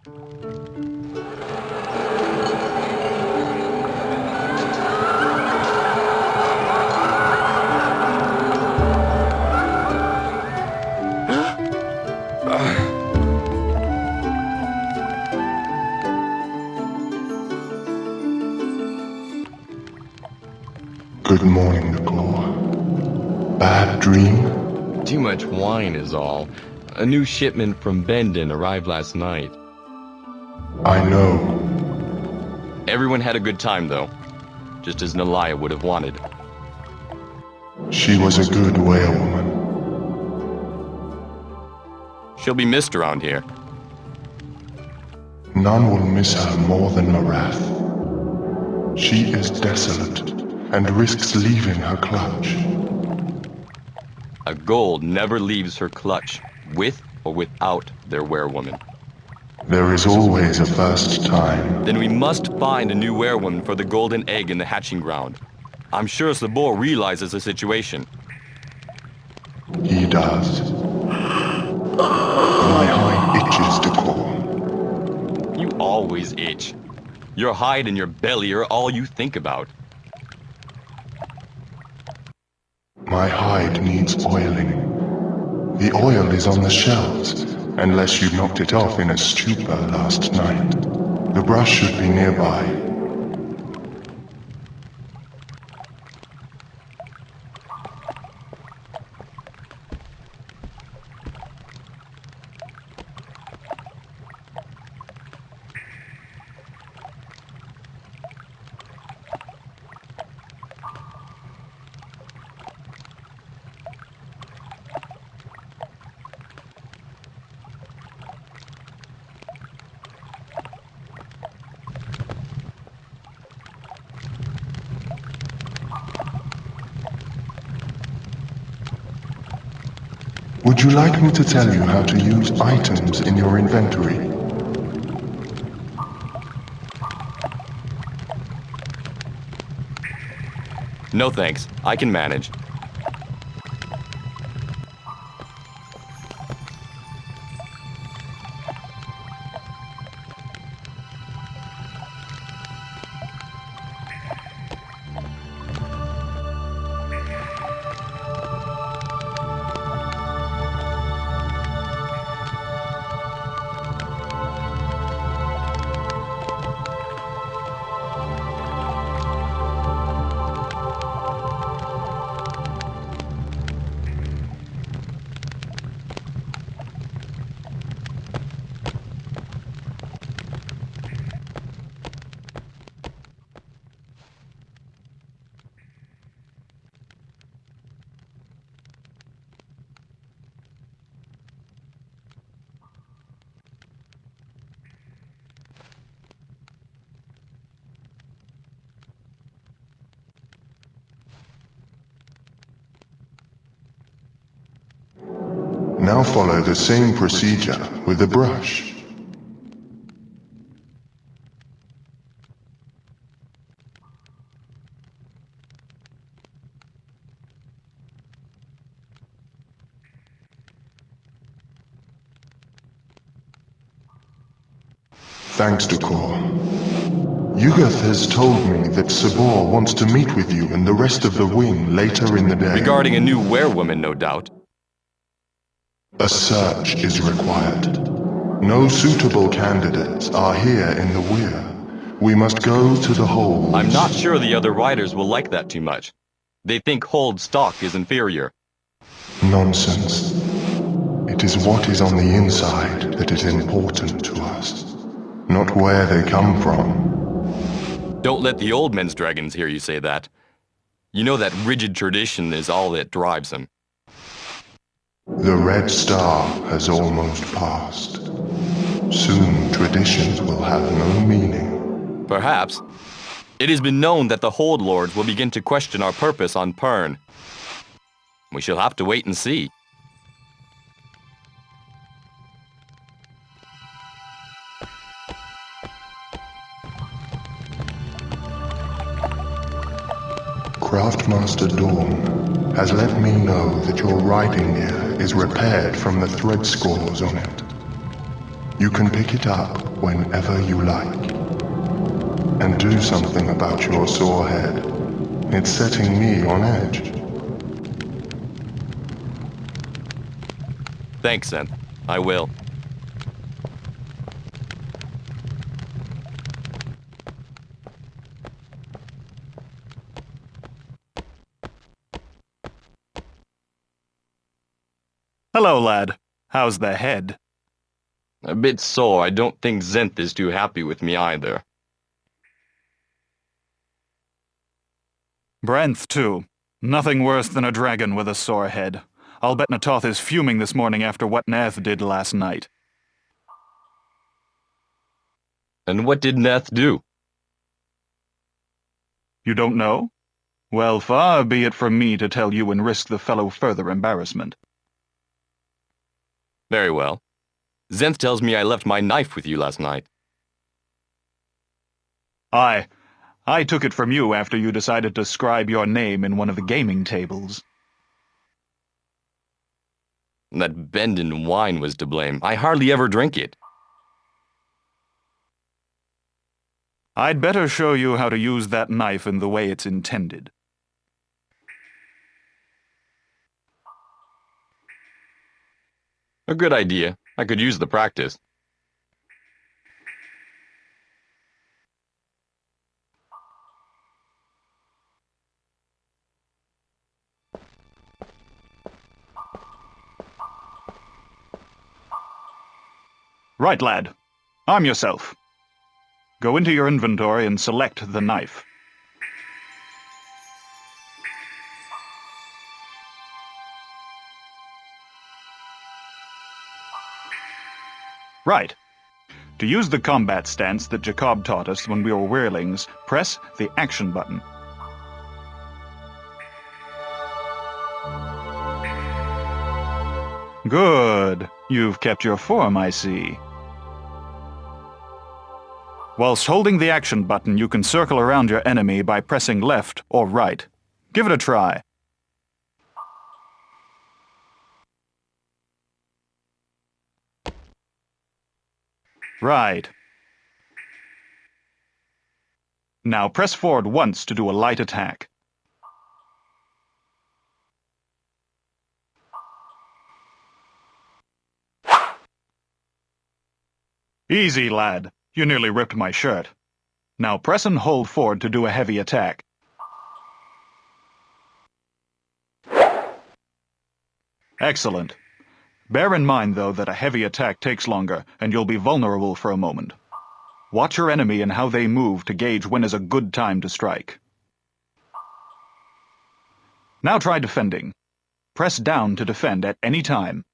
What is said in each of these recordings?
Good morning, Nicole. Bad dream? Too much wine is all. A new shipment from Bendon arrived last night. I know. Everyone had a good time, though. Just as Nalia would have wanted. She was a good whalewoman. She'll be missed around here. None will miss her more than Morath. She is desolate and risks leaving her clutch. A gold never leaves her clutch, with or without their werewoman. There is always a first time. Then we must find a new werewoman for the golden egg in the hatching ground. I'm sure Sabor realizes the situation. He does. My hide itches to call. You always itch. Your hide and your belly are all you think about. My hide needs oiling. The oil is on the shelves, unless you knocked it off in a stupor last night. The brush should be nearby. Would you like me to tell you how to use items in your inventory? No thanks, I can manage. Now follow the same procedure with a brush. Thanks to Kor. Yugath has told me that Sabor wants to meet with you and the rest of the wing later in the day. Regarding a new werewoman, no doubt. A search is required. No suitable candidates are here in the weir. We must go to the hold. I'm not sure the other riders will like that too much. They think hold stock is inferior. Nonsense. It is what is on the inside that is important to us, not where they come from. Don't let the old men's dragons hear you say that. You know that rigid tradition is all that drives them. The Red Star has almost passed. Soon traditions will have no meaning. Perhaps. It has been known that the Hold Lords will begin to question our purpose on Pern. We shall have to wait and see. Craftmaster Dawn has let me know that your riding gear is repaired from the thread scores on it. You can pick it up whenever you like. And do something about your sore head. It's setting me on edge. Thanks, Zenth. I will. Hello, lad. How's the head? A bit sore. I don't think Zenth is too happy with me either. Brent, too. Nothing worse than a dragon with a sore head. I'll bet Natoth is fuming this morning after what Neth did last night. And what did Neth do? You don't know? Well, far be it from me to tell you and risk the fellow further embarrassment. Very well. Zenth tells me I left my knife with you last night. I took it from you after you decided to scribe your name in one of the gaming tables. That bend in wine was to blame. I hardly ever drink it. I'd better show you how to use that knife in the way it's intended. A good idea. I could use the practice. Right, lad. Arm yourself. Go into your inventory and select the knife. Right. To use the combat stance that Jacob taught us when we were weirlings, press the action button. Good. You've kept your form, I see. Whilst holding the action button, you can circle around your enemy by pressing left or right. Give it a try. Right. Now press forward once to do a light attack. Easy, lad. You nearly ripped my shirt. Now press and hold forward to do a heavy attack. Excellent. Bear in mind, though, that a heavy attack takes longer, and you'll be vulnerable for a moment. Watch your enemy and how they move to gauge when is a good time to strike. Now try defending. Press down to defend at any time.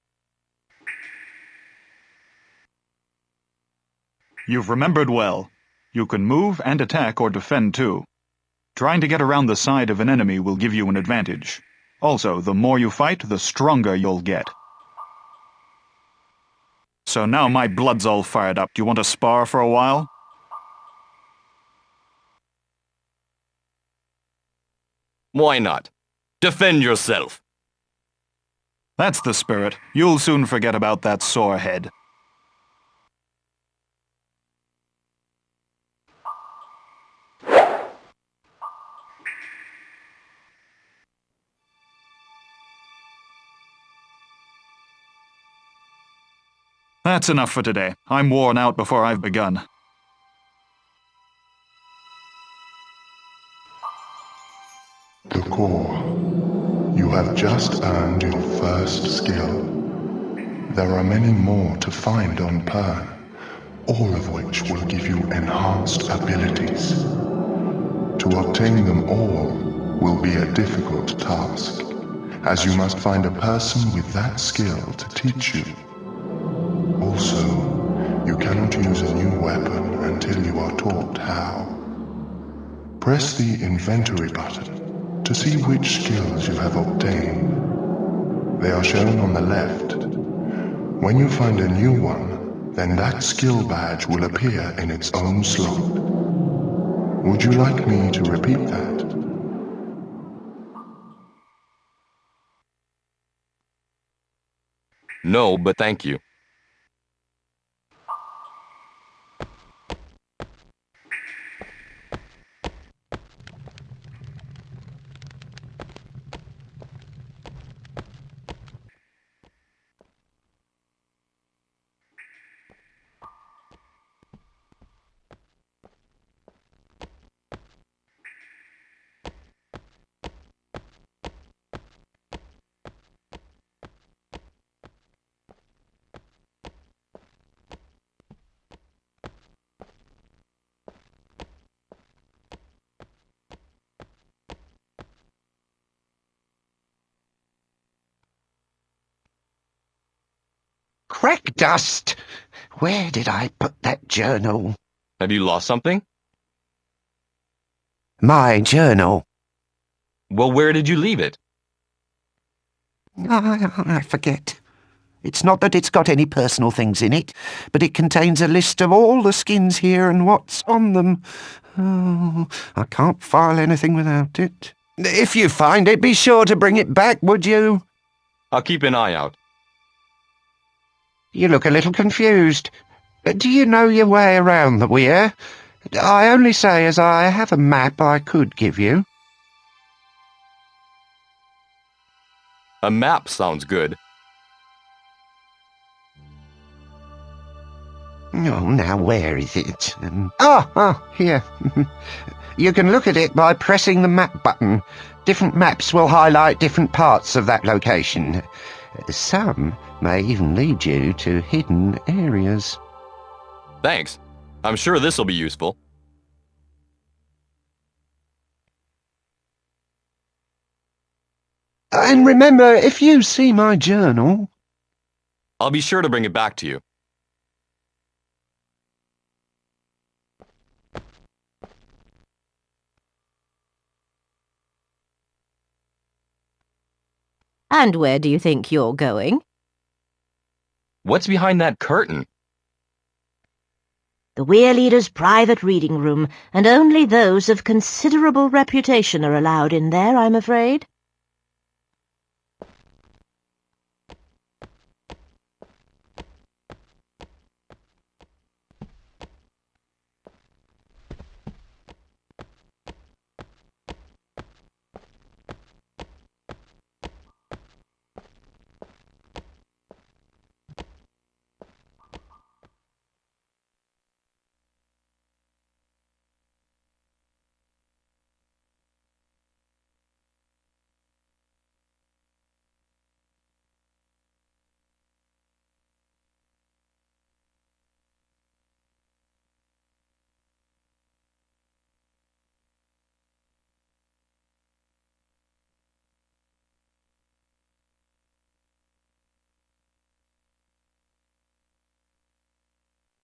You've remembered well. You can move and attack or defend too. Trying to get around the side of an enemy will give you an advantage. Also, the more you fight, the stronger you'll get. So now my blood's all fired up. Do you want to spar for a while? Why not? Defend yourself. That's the spirit. You'll soon forget about that sore head. That's enough for today. I'm worn out before I've begun. The core. You have just earned your first skill. There are many more to find on Pern, all of which will give you enhanced abilities. To obtain them all will be a difficult task, as you must find a person with that skill to teach you. Also, you cannot use a new weapon until you are taught how. Press the inventory button to see which skills you have obtained. They are shown on the left. When you find a new one, then that skill badge will appear in its own slot. Would you like me to repeat that? No, but thank you. crack dust! Where did I put that journal? Have you lost something? My journal. Well, where did you leave it? I forget. It's not that it's got any personal things in it, but it contains a list of all the skins here and what's on them. Oh, I can't file anything without it. If you find it, be sure to bring it back, would you? I'll keep an eye out. You look a little confused. Do you know your way around the weir? I only say as I have a map I could give you. A map sounds good. Oh, now where is it? Here. You can look at it by pressing the map button. Different maps will highlight different parts of that location. Some may even lead you to hidden areas. Thanks. I'm sure this will be useful. And remember, if you see my journal... I'll be sure to bring it back to you. And where do you think you're going? What's behind that curtain? The Weir Leader's private reading room, and only those of considerable reputation are allowed in there, I'm afraid.